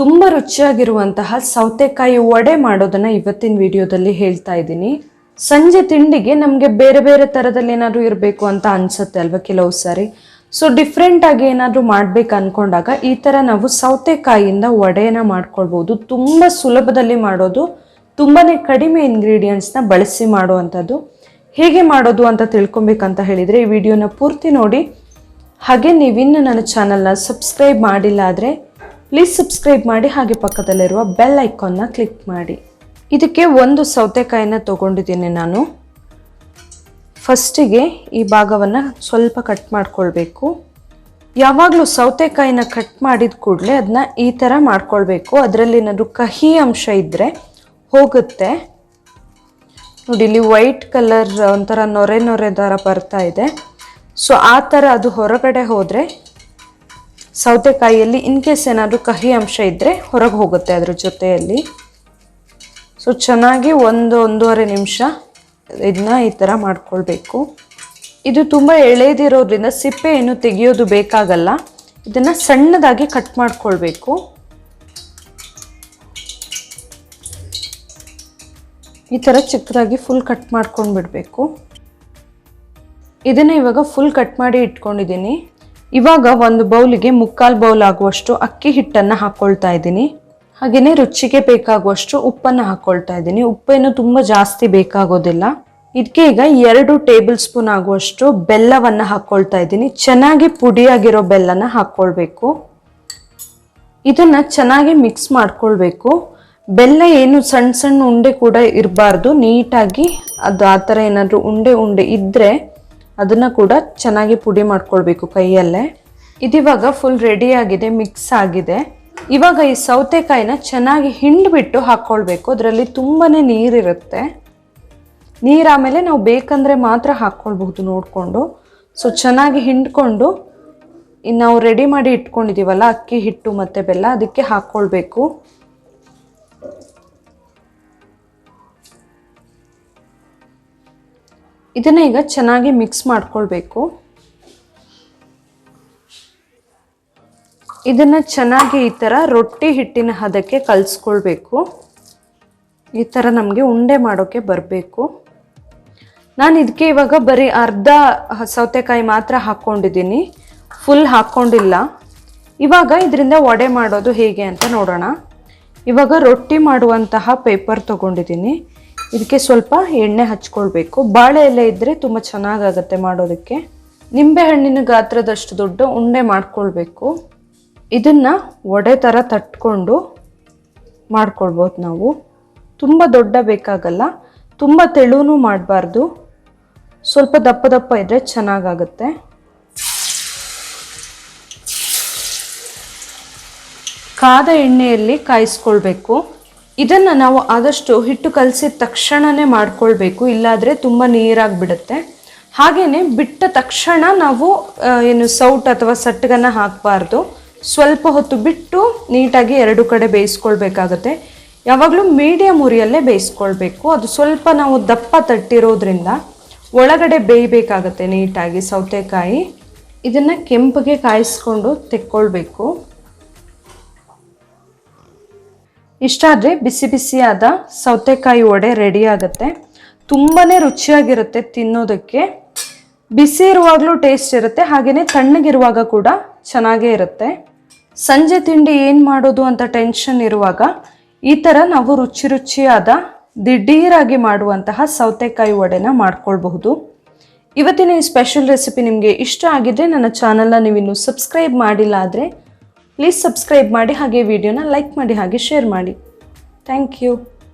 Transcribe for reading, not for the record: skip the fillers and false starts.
ತುಂಬ ರುಚಿಯಾಗಿರುವಂತಹ ಸೌತೆಕಾಯಿ ವಡೆ ಮಾಡೋದನ್ನ ಇವತ್ತಿನ ವಿಡಿಯೋದಲ್ಲಿ ಹೇಳ್ತಾ ಇದ್ದೀನಿ. ಸಂಜೆ ತಿಂಡಿಗೆ ನಮಗೆ ಬೇರೆ ಬೇರೆ ಥರದಲ್ಲಿ ಏನಾದರೂ ಇರಬೇಕು ಅಂತ ಅನ್ಸುತ್ತೆ ಅಲ್ವಾ ಕೆಲವು ಸಾರಿ. ಸೊ ಡಿಫ್ರೆಂಟ್ ಆಗಿ ಏನಾದರೂ ಮಾಡ್ಬೇಕು ಅನ್ಕೊಂಡಾಗ ಈ ಥರ ನಾವು ಸೌತೆಕಾಯಿಯಿಂದ ವಡೆನ ಮಾಡ್ಕೊಳ್ಬೋದು. ತುಂಬ ಸುಲಭದಲ್ಲಿ ಮಾಡೋದು, ತುಂಬಾ ಕಡಿಮೆ ಇಂಗ್ರೀಡಿಯೆಂಟ್ಸ್ನ ಬಳಸಿ ಮಾಡುವಂಥದ್ದು. ಹೇಗೆ ಮಾಡೋದು ಅಂತ ತಿಳ್ಕೊಬೇಕಂತ ಹೇಳಿದರೆ ಈ ವಿಡಿಯೋನ ಪೂರ್ತಿ ನೋಡಿ. ಹಾಗೆ ನೀವಿನ್ನು ನನ್ನ ಚಾನಲ್ನ ಸಬ್ಸ್ಕ್ರೈಬ್ ಮಾಡಿಲ್ಲ ಆದರೆ ಪ್ಲೀಸ್ ಸಬ್ಸ್ಕ್ರೈಬ್ ಮಾಡಿ, ಹಾಗೆ ಪಕ್ಕದಲ್ಲಿರುವ ಬೆಲ್ ಐಕಾನ್ನ ಕ್ಲಿಕ್ ಮಾಡಿ. ಇದಕ್ಕೆ ಒಂದು ಸೌತೆಕಾಯಿನ ತೊಗೊಂಡಿದ್ದೀನಿ ನಾನು. ಫಸ್ಟಿಗೆ ಈ ಭಾಗವನ್ನು ಸ್ವಲ್ಪ ಕಟ್ ಮಾಡ್ಕೊಳ್ಬೇಕು. ಯಾವಾಗಲೂ ಸೌತೆಕಾಯಿನ ಕಟ್ ಮಾಡಿದ ಕೂಡಲೇ ಅದನ್ನ ಈ ಥರ ಮಾಡ್ಕೊಳ್ಬೇಕು. ಅದರಲ್ಲಿ ಏನಾದರೂ ಕಹಿ ಅಂಶ ಇದ್ದರೆ ಹೋಗುತ್ತೆ. ನೋಡಿ, ಇಲ್ಲಿ ವೈಟ್ ಕಲರ್ ಒಂಥರ ನೊರೆ ನೊರೆ ಥರ ಬರ್ತಾ ಇದೆ. ಸೊ ಆ ಥರ ಅದು ಹೊರಗಡೆ ಹೋದರೆ ಸೌತೆಕಾಯಿಯಲ್ಲಿ ಇನ್ ಕೇಸ್ ಏನಾದರೂ ಕಹಿ ಅಂಶ ಇದ್ದರೆ ಹೊರಗೆ ಹೋಗುತ್ತೆ ಅದ್ರ ಜೊತೆಯಲ್ಲಿ. ಸೊ ಚೆನ್ನಾಗಿ ಒಂದೂವರೆ ನಿಮಿಷ ಇದನ್ನ ಈ ಥರ ಮಾಡ್ಕೊಳ್ಬೇಕು. ಇದು ತುಂಬ ಎಳೆದಿರೋದ್ರಿಂದ ಸಿಪ್ಪೆ ಏನು ತೆಗೆಯೋದು ಬೇಕಾಗಲ್ಲ. ಇದನ್ನು ಸಣ್ಣದಾಗಿ ಕಟ್ ಮಾಡ್ಕೊಳ್ಬೇಕು. ಈ ಥರ ಚಿಕ್ಕದಾಗಿ ಫುಲ್ ಕಟ್ ಮಾಡ್ಕೊಂಡು ಬಿಡಬೇಕು. ಇದನ್ನು ಇವಾಗ ಫುಲ್ ಕಟ್ ಮಾಡಿ ಇಟ್ಕೊಂಡಿದ್ದೀನಿ. ಇವಾಗ ಒಂದು ಬೌಲಿಗೆ 3/4 ಬೌಲ್ ಆಗುವಷ್ಟು ಅಕ್ಕಿ ಹಿಟ್ಟನ್ನು ಹಾಕ್ಕೊಳ್ತಾ ಇದ್ದೀನಿ. ಹಾಗೆಯೇ ರುಚಿಗೆ ಬೇಕಾಗುವಷ್ಟು ಉಪ್ಪನ್ನು ಹಾಕ್ಕೊಳ್ತಾ ಇದ್ದೀನಿ. ಉಪ್ಪೇನು ತುಂಬ ಜಾಸ್ತಿ ಬೇಕಾಗೋದಿಲ್ಲ. ಇದಕ್ಕೆ ಈಗ 2 ಟೇಬಲ್ ಸ್ಪೂನ್ ಆಗುವಷ್ಟು ಬೆಲ್ಲವನ್ನು ಹಾಕ್ಕೊಳ್ತಾ ಇದ್ದೀನಿ. ಚೆನ್ನಾಗಿ ಪುಡಿಯಾಗಿರೋ ಬೆಲ್ಲನ ಹಾಕ್ಕೊಳ್ಬೇಕು. ಇದನ್ನು ಚೆನ್ನಾಗಿ ಮಿಕ್ಸ್ ಮಾಡ್ಕೊಳ್ಬೇಕು. ಬೆಲ್ಲ ಏನು ಸಣ್ಣ ಸಣ್ಣ ಉಂಡೆ ಕೂಡ ಇರಬಾರ್ದು. ನೀಟಾಗಿ ಅದು ಆ ಥರ ಏನಾದರೂ ಉಂಡೆ ಇದ್ದರೆ ಅದನ್ನು ಕೂಡ ಚೆನ್ನಾಗಿ ಪುಡಿ ಮಾಡ್ಕೊಳ್ಬೇಕು ಕೈಯಲ್ಲೇ. ಇದಿವಾಗ ಫುಲ್ ರೆಡಿ ಆಗಿದೆ, ಮಿಕ್ಸ್ ಆಗಿದೆ. ಇವಾಗ ಈ ಸೌತೆಕಾಯಿನ ಚೆನ್ನಾಗಿ ಹಿಂಡ್ಬಿಟ್ಟು ಹಾಕ್ಕೊಳ್ಬೇಕು. ಅದರಲ್ಲಿ ತುಂಬಾ ನೀರಿರುತ್ತೆ. ನೀರು ಆಮೇಲೆ ನಾವು ಬೇಕಂದರೆ ಮಾತ್ರ ಹಾಕ್ಕೊಳ್ಬಹುದು ನೋಡಿಕೊಂಡು. ಸೊ ಚೆನ್ನಾಗಿ ಹಿಂಡ್ಕೊಂಡು ನಾವು ರೆಡಿ ಮಾಡಿ ಇಟ್ಕೊಂಡಿದ್ದೀವಲ್ಲ ಅಕ್ಕಿ ಹಿಟ್ಟು ಮತ್ತು ಬೆಲ್ಲ, ಅದಕ್ಕೆ ಹಾಕ್ಕೊಳ್ಬೇಕು. ಇದನ್ನ ಈಗ ಚೆನ್ನಾಗಿ ಮಿಕ್ಸ್ ಮಾಡ್ಕೊಳ್ಬೇಕು. ಇದನ್ನ ಚೆನ್ನಾಗಿ ಈ ಥರ ರೊಟ್ಟಿ ಹಿಟ್ಟಿನ ಹದಕ್ಕೆ ಕಲಿಸ್ಕೊಳ್ಬೇಕು. ಈ ಥರ ನಮಗೆ ಉಂಡೆ ಮಾಡೋಕ್ಕೆ ಬರಬೇಕು. ನಾನು ಇದಕ್ಕೆ ಇವಾಗ ಬರೀ ಅರ್ಧ ಸೌತೆಕಾಯಿ ಮಾತ್ರ ಹಾಕ್ಕೊಂಡಿದ್ದೀನಿ, ಫುಲ್ ಹಾಕ್ಕೊಂಡಿಲ್ಲ. ಇವಾಗ ಇದರಿಂದ ವಡೆ ಮಾಡೋದು ಹೇಗೆ ಅಂತ ನೋಡೋಣ. ಇವಾಗ ರೊಟ್ಟಿ ಮಾಡುವಂತಹ ಪೇಪರ್ ತೊಗೊಂಡಿದ್ದೀನಿ. ಇದಕ್ಕೆ ಸ್ವಲ್ಪ ಎಣ್ಣೆ ಹಚ್ಕೊಳ್ಬೇಕು. ಬಾಳೆ ಎಲೆ ಇದ್ದರೆ ತುಂಬ ಚೆನ್ನಾಗಾಗತ್ತೆ ಮಾಡೋದಕ್ಕೆ. ನಿಂಬೆ ಹಣ್ಣಿನ ಗಾತ್ರದಷ್ಟು ದೊಡ್ಡ ಉಂಡೆ ಮಾಡ್ಕೊಳ್ಬೇಕು. ಇದನ್ನು ವಡೆ ಥರ ತಟ್ಕೊಂಡು ಮಾಡ್ಕೊಳ್ಬೋದು ನಾವು. ತುಂಬ ದೊಡ್ಡ ಬೇಕಾಗಲ್ಲ, ತುಂಬ ತೆಳುನೂ ಮಾಡಬಾರ್ದು. ಸ್ವಲ್ಪ ದಪ್ಪ ದಪ್ಪ ಇದ್ದರೆ ಚೆನ್ನಾಗಾಗುತ್ತೆ. ಕಾದ ಎಣ್ಣೆಯಲ್ಲಿ ಕಾಯಿಸ್ಕೊಳ್ಬೇಕು. ಇದನ್ನು ನಾವು ಆದಷ್ಟು ಹಿಟ್ಟು ಕಲಸಿದ ತಕ್ಷಣವೇ ಮಾಡ್ಕೊಳ್ಬೇಕು, ಇಲ್ಲಾದರೆ ತುಂಬ ನೀರಾಗಿಬಿಡುತ್ತೆ. ಹಾಗೆಯೇ ಬಿಟ್ಟ ತಕ್ಷಣ ನಾವು ಏನು ಸೌಟ್ ಅಥವಾ ಸಟ್ಟಗನ್ನು ಹಾಕಬಾರ್ದು. ಸ್ವಲ್ಪ ಹೊತ್ತು ಬಿಟ್ಟು ನೀಟಾಗಿ 2 ಕಡೆ ಬೇಯಿಸ್ಕೊಳ್ಬೇಕಾಗತ್ತೆ. ಯಾವಾಗಲೂ ಮೀಡಿಯಮ್ ಉರಿಯಲ್ಲೇ ಬೇಯಿಸ್ಕೊಳ್ಬೇಕು. ಅದು ಸ್ವಲ್ಪ ನಾವು ದಪ್ಪ ತಟ್ಟಿರೋದ್ರಿಂದ ಒಳಗಡೆ ಬೇಯಬೇಕಾಗತ್ತೆ ನೀಟಾಗಿ ಸೌತೆಕಾಯಿ. ಇದನ್ನು ಕೆಂಪಗೆ ಕಾಯಿಸ್ಕೊಂಡು ತೆಕ್ಕೊಳ್ಬೇಕು. ಇಷ್ಟಾದರೆ ಬಿಸಿ ಬಿಸಿಯಾದ ಸೌತೆಕಾಯಿ ವಡೆ ರೆಡಿ ಆಗುತ್ತೆ. ತುಂಬಾ ರುಚಿಯಾಗಿರುತ್ತೆ ತಿನ್ನೋದಕ್ಕೆ. ಬಿಸಿ ಇರುವಾಗಲೂ ಟೇಸ್ಟ್ ಇರುತ್ತೆ, ಹಾಗೆಯೇ ತಣ್ಣಗಿರುವಾಗ ಕೂಡ ಚೆನ್ನಾಗೇ ಇರುತ್ತೆ. ಸಂಜೆ ತಿಂಡಿ ಏನು ಮಾಡೋದು ಅಂತ ಟೆನ್ಷನ್ ಇರುವಾಗ ಈ ಥರ ನಾವು ರುಚಿಯಾದ ದಿಢೀರಾಗಿ ಮಾಡುವಂತಹ ಸೌತೆಕಾಯಿ ವಡೆನ ಮಾಡ್ಕೊಳ್ಬಹುದು. ಇವತ್ತಿನ ಈ ಸ್ಪೆಷಲ್ ರೆಸಿಪಿ ನಿಮಗೆ ಇಷ್ಟ ಆಗಿದ್ರೆ ನನ್ನ ಚಾನಲ್ನ ನೀವಿನ್ನೂ ಸಬ್ಸ್ಕ್ರೈಬ್ ಮಾಡಿಲ್ಲ ಆದರೆ ಪ್ಲೀಸ್ ಸಬ್ಸ್ಕ್ರೈಬ್ ಮಾಡಿ, ಹಾಗೆ ವಿಡಿಯೋನ ಲೈಕ್ ಮಾಡಿ, ಹಾಗೆ ಶೇರ್ ಮಾಡಿ. Thank you.